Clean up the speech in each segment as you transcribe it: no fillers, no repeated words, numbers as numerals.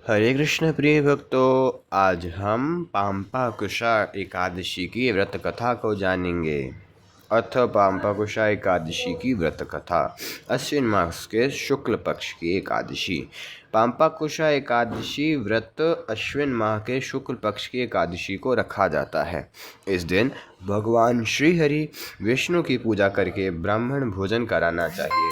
हरे कृष्ण प्रिय भक्तों, आज हम पांपाकुशा एकादशी की व्रत कथा को जानेंगे। अथ पांपाकुशा एकादशी की व्रत कथा। अश्विन मास के शुक्ल पक्ष की एकादशी। पांपाकुशा एकादशी व्रत अश्विन माह के शुक्ल पक्ष की एकादशी को रखा जाता है। इस दिन भगवान श्री हरि विष्णु की पूजा करके ब्राह्मण भोजन कराना चाहिए।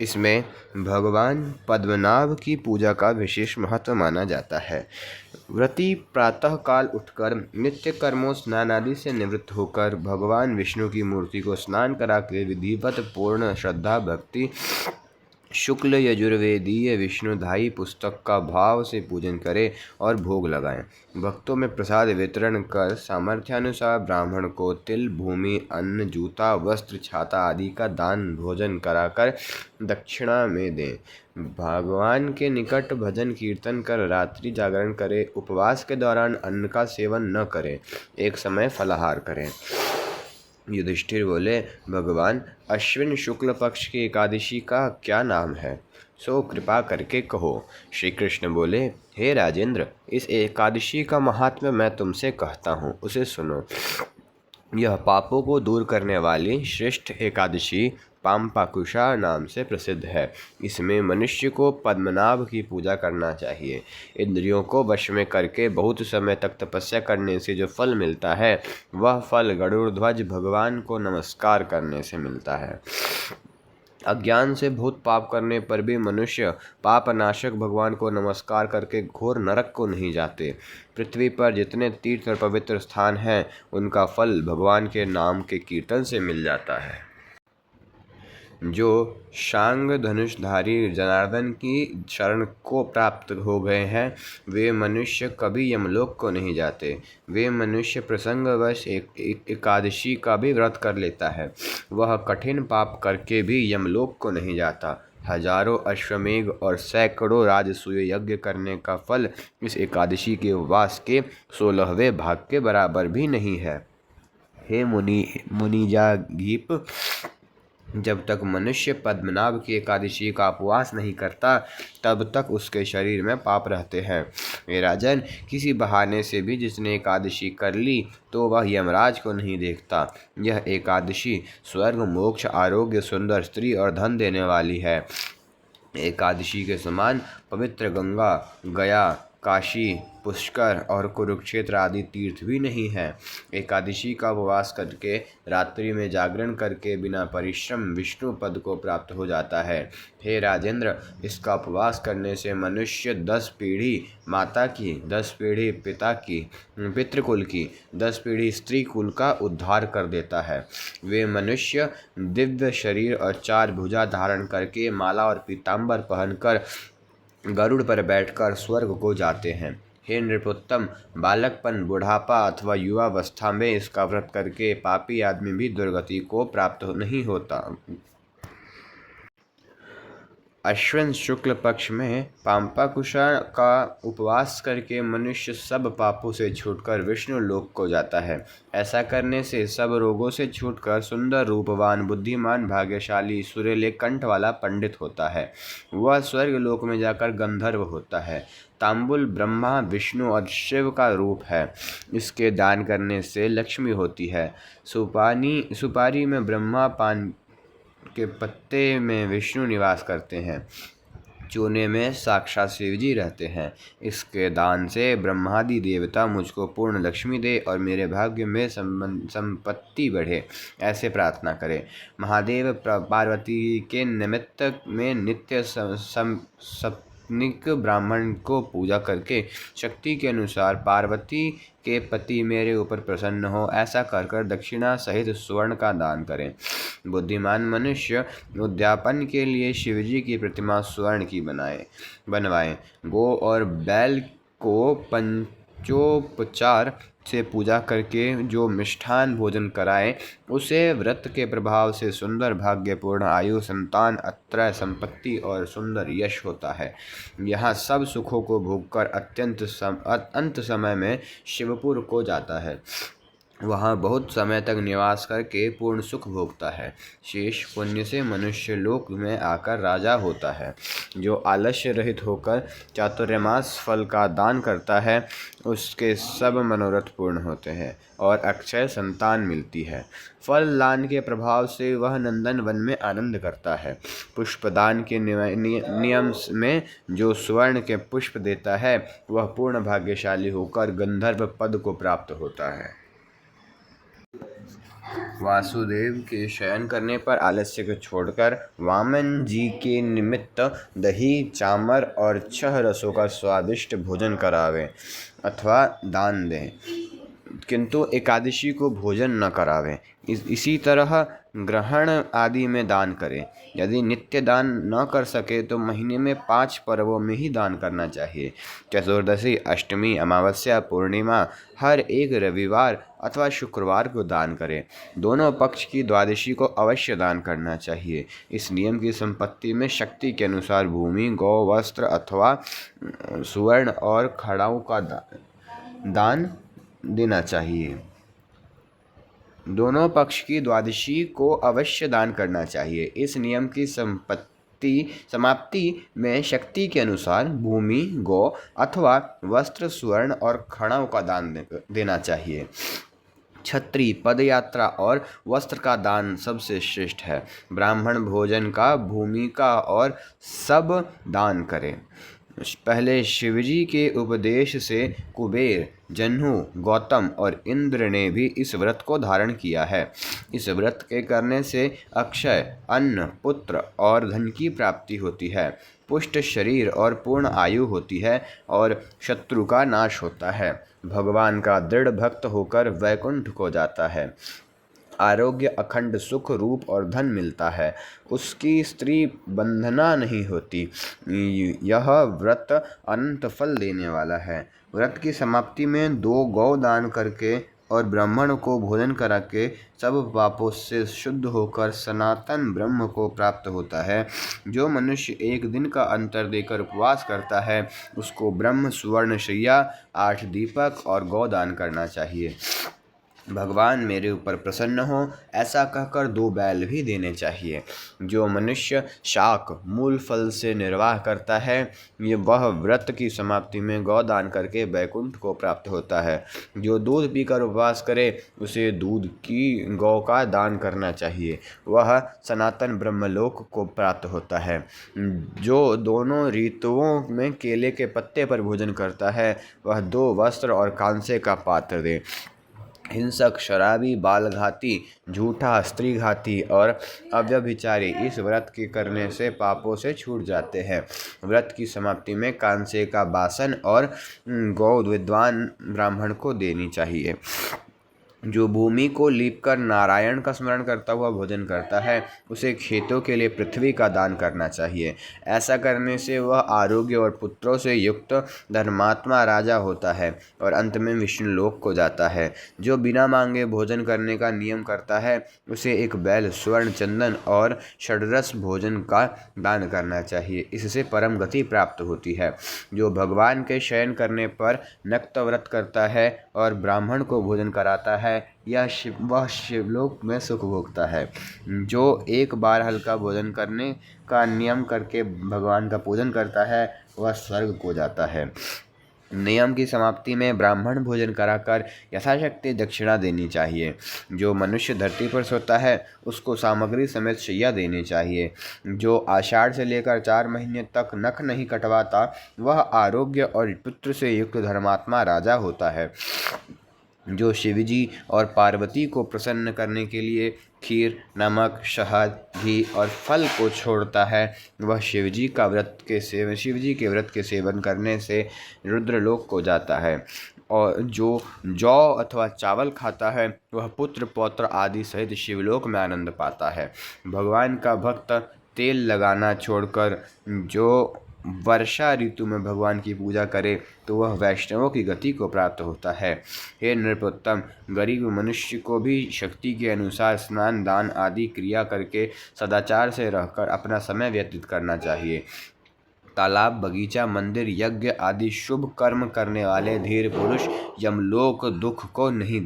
इसमें भगवान पद्मनाभ की पूजा का विशेष महत्व माना जाता है। व्रती प्रातः काल उठकर नित्य कर्मों स्नान आदि से निवृत्त होकर भगवान विष्णु की मूर्ति को स्नान करा के विधिवत पूर्ण श्रद्धा भक्ति शुक्ल यजुर्वेदीय विष्णुदायी पुस्तक का भाव से पूजन करें और भोग लगाएं। भक्तों में प्रसाद वितरण कर सामर्थ्यानुसार ब्राह्मण को तिल, भूमि, अन्न, जूता, वस्त्र, छाता आदि का दान भोजन कराकर दक्षिणा में दें। भगवान के निकट भजन कीर्तन कर रात्रि जागरण करें। उपवास के दौरान अन्न का सेवन न करें। एक समय फलाहार करें। युधिष्ठिर बोले, भगवान, अश्विन शुक्ल पक्ष की एकादशी का क्या नाम है? सो कृपा करके कहो। श्री कृष्ण बोले, हे राजेंद्र, इस एकादशी का महात्म्य मैं तुमसे कहता हूँ, उसे सुनो। यह पापों को दूर करने वाली श्रेष्ठ एकादशी पांपाकुशा नाम से प्रसिद्ध है। इसमें मनुष्य को पद्मनाभ की पूजा करना चाहिए। इंद्रियों को वश में करके बहुत समय तक तपस्या करने से जो फल मिलता है, वह फल गरुड़ध्वज भगवान को नमस्कार करने से मिलता है। अज्ञान से बहुत पाप करने पर भी मनुष्य पापनाशक भगवान को नमस्कार करके घोर नरक को नहीं जाते। पृथ्वी पर जितने तीर्थ और पवित्र स्थान हैं, उनका फल भगवान के नाम के कीर्तन से मिल जाता है। जो शांग धनुषधारी जनार्दन की शरण को प्राप्त हो गए हैं, वे मनुष्य कभी यमलोक को नहीं जाते। वे मनुष्य प्रसंगवश एकादशी का भी व्रत कर लेता है, वह कठिन पाप करके भी यमलोक को नहीं जाता। हजारों अश्वमेघ और सैकड़ों राजसूय यज्ञ करने का फल इस एकादशी के उपवास के 16वें भाग के बराबर भी नहीं है। हे मुनिजागीप, जब तक मनुष्य पद्मनाभ की एकादशी का उपवास नहीं करता, तब तक उसके शरीर में पाप रहते हैं। हे राजन, किसी बहाने से भी जिसने एकादशी कर ली, तो वह यमराज को नहीं देखता। यह एकादशी स्वर्ग, मोक्ष, आरोग्य, सुंदर स्त्री और धन देने वाली है। एकादशी के समान पवित्र गंगा, गया, काशी, पुष्कर और कुरुक्षेत्र आदि तीर्थ भी नहीं है। एकादशी का उपवास करके रात्रि में जागरण करके बिना परिश्रम विष्णु पद को प्राप्त हो जाता है। हे राजेंद्र, इसका उपवास करने से मनुष्य 10 पीढ़ी माता की, 10 पीढ़ी पिता की, पितृकुल की, 10 पीढ़ी स्त्री कुल का उद्धार कर देता है। वे मनुष्य दिव्य शरीर और 4 भुजा धारण करके माला और पीताम्बर पहनकर गरुड़ पर बैठकर स्वर्ग को जाते हैं। हे नृपोत्तम, बालकपन, बुढ़ापा अथवा युवावस्था में इसका व्रत करके पापी आदमी भी दुर्गति को प्राप्त नहीं होता। अश्विन शुक्ल पक्ष में पांपाकुशा का उपवास करके मनुष्य सब पापों से छूटकर विष्णु लोक को जाता है। ऐसा करने से सब रोगों से छूटकर सुंदर, रूपवान, बुद्धिमान, भाग्यशाली, सुरीले कंठ वाला पंडित होता है। वह स्वर्ग लोक में जाकर गंधर्व होता है। तांबुल ब्रह्मा, विष्णु और शिव का रूप है। इसके दान करने से लक्ष्मी होती है। सुपारी में ब्रह्मा, पान के पत्ते में विष्णु निवास करते हैं। चूने में साक्षात शिव जी रहते हैं। इसके दान से ब्रह्मादि देवता मुझको पूर्ण लक्ष्मी दे और मेरे भाग्य में संपत्ति बढ़े, ऐसे प्रार्थना करें। महादेव पार्वती के निमित्त में नित्य सपनिक ब्राह्मण को पूजा करके शक्ति के अनुसार पार्वती के पति मेरे ऊपर प्रसन्न हो, ऐसा कर कर दक्षिणा सहित स्वर्ण का दान करें। बुद्धिमान मनुष्य उद्यापन के लिए शिवजी की प्रतिमा स्वर्ण की बनवाएं। गो और बैल को पंचोपचार से पूजा करके जो मिष्ठान भोजन कराएं, उसे व्रत के प्रभाव से सुंदर, भाग्यपूर्ण आयु, संतान, अत्रय संपत्ति और सुंदर यश होता है। यहाँ सब सुखों को भोगकर अंत समय में शिवपुर को जाता है। वहाँ बहुत समय तक निवास करके पूर्ण सुख भोगता है। शेष पुण्य से मनुष्य लोक में आकर राजा होता है। जो आलस्य रहित होकर चातुर्मास फल का दान करता है, उसके सब मनोरथ पूर्ण होते हैं और अक्षय संतान मिलती है। फल दान के प्रभाव से वह नंदन वन में आनंद करता है। पुष्पदान के नियम में जो स्वर्ण के पुष्प देता है, वह पूर्ण भाग्यशाली होकर गंधर्व पद को प्राप्त होता है। वासुदेव के शयन करने पर आलस्य को छोड़कर वामन जी के निमित्त दही, चामर और 6 रसों का स्वादिष्ट भोजन करावें अथवा दान दें, किंतु एकादशी को भोजन न करावें। इसी तरह ग्रहण आदि में दान करें। यदि नित्य दान न कर सके तो महीने में 5 पर्वों में ही दान करना चाहिए। चतुर्दशी, अष्टमी, अमावस्या, पूर्णिमा, हर एक रविवार अथवा शुक्रवार को दान करें। दोनों पक्ष की द्वादशी को अवश्य दान करना चाहिए। इस नियम की संपत्ति में शक्ति के अनुसार भूमि, गौ, वस्त्र अथवा सुवर्ण और खड़ाओं का दान देना चाहिए। दोनों पक्ष की द्वादशी को अवश्य दान करना चाहिए। इस नियम की समाप्ति में शक्ति के अनुसार भूमि, गौ अथवा वस्त्र, स्वर्ण और खड़ाओं का दान देना चाहिए। छत्री, पदयात्रा और वस्त्र का दान सबसे श्रेष्ठ है। ब्राह्मण भोजन का, भूमि का और सब दान करें। पहले शिवजी के उपदेश से कुबेर, जन्हू, गौतम और इंद्र ने भी इस व्रत को धारण किया है। इस व्रत के करने से अक्षय, अन्न, पुत्र और धन की प्राप्ति होती है, पुष्ट शरीर और पूर्ण आयु होती है और शत्रु का नाश होता है। भगवान का दृढ़ भक्त होकर वैकुंठ को जाता है। आरोग्य, अखंड सुख, रूप और धन मिलता है। उसकी स्त्री बंधना नहीं होती। यह व्रत अनंत फल देने वाला है। व्रत की समाप्ति में 2 गौ दान करके और ब्राह्मण को भोजन करा के सब पापों से शुद्ध होकर सनातन ब्रह्म को प्राप्त होता है। जो मनुष्य एक दिन का अंतर देकर उपवास करता है, उसको ब्रह्म, सुवर्ण शैया, 8 दीपक और गौदान करना चाहिए। भगवान मेरे ऊपर प्रसन्न हो, ऐसा कहकर 2 बैल भी देने चाहिए। जो मनुष्य शाक, मूल फल से निर्वाह करता है, वह व्रत की समाप्ति में गौदान करके वैकुंठ को प्राप्त होता है। जो दूध पीकर उपवास करे, उसे दूध की गौ का दान करना चाहिए। वह सनातन ब्रह्मलोक को प्राप्त होता है। जो दोनों ऋतुओं में केले के पत्ते पर भोजन करता है, वह 2 वस्त्र और कांसे का पात्र दे। हिंसक, शराबी, बालघाती, झूठा, स्त्रीघाती और अव्यभिचारी इस व्रत के करने से पापों से छूट जाते हैं। व्रत की समाप्ति में कांसे का बासन और गौ विद्वान ब्राह्मण को देनी चाहिए। जो भूमि को लीपकर नारायण का स्मरण करता हुआ भोजन करता है, उसे खेतों के लिए पृथ्वी का दान करना चाहिए। ऐसा करने से वह आरोग्य और पुत्रों से युक्त धर्मात्मा राजा होता है और अंत में विष्णु लोक को जाता है। जो बिना मांगे भोजन करने का नियम करता है, उसे 1 बैल, स्वर्ण, चंदन और षड्रस भोजन का दान करना चाहिए। इससे परम गति प्राप्त होती है। जो भगवान के शयन करने पर नक्त व्रत करता है और ब्राह्मण को भोजन कराता है, वह शिवलोक में सुख भोगता है। जो एक बार हल्का भोजन करने का नियम करके भगवान का पूजन करता है, वह स्वर्ग को जाता है। नियम की समाप्ति में ब्राह्मण भोजन कराकर यथाशक्ति दक्षिणा देनी चाहिए। जो मनुष्य धरती पर सोता है, उसको सामग्री समेत शैया देनी चाहिए। जो आषाढ़ से लेकर 4 महीने तक नख नहीं कटवाता, वह आरोग्य और पुत्र से युक्त धर्मात्मा राजा होता है। जो शिवजी और पार्वती को प्रसन्न करने के लिए खीर, नमक, शहद, घी और फल को छोड़ता है, वह शिवजी के व्रत के सेवन करने से रुद्रलोक को जाता है। और जो जौ अथवा चावल खाता है, वह पुत्र, पौत्र आदि सहित शिवलोक में आनंद पाता है। भगवान का भक्त तेल लगाना छोड़कर जो वर्षा ऋतु में भगवान की पूजा करे, तो वह वैष्णवों की गति को प्राप्त होता है। हे नृपोत्तम, गरीब मनुष्य को भी शक्ति के अनुसार स्नान, दान आदि क्रिया करके सदाचार से रहकर अपना समय व्यतीत करना चाहिए। तालाब, बगीचा, मंदिर, यज्ञ आदि शुभ कर्म करने वाले धीर पुरुष यमलोक के दुख को नहीं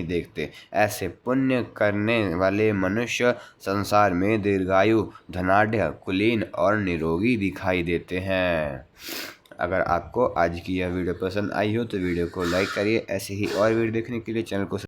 देखते। ऐसे पुण्य करने वाले मनुष्य संसार में दीर्घायु, धनाढ्य, कुलीन और निरोगी दिखाई देते हैं। अगर आपको आज की यह वीडियो पसंद आई हो तो वीडियो को लाइक करिए। ऐसे ही और वीडियो देखने के लिए चैनल को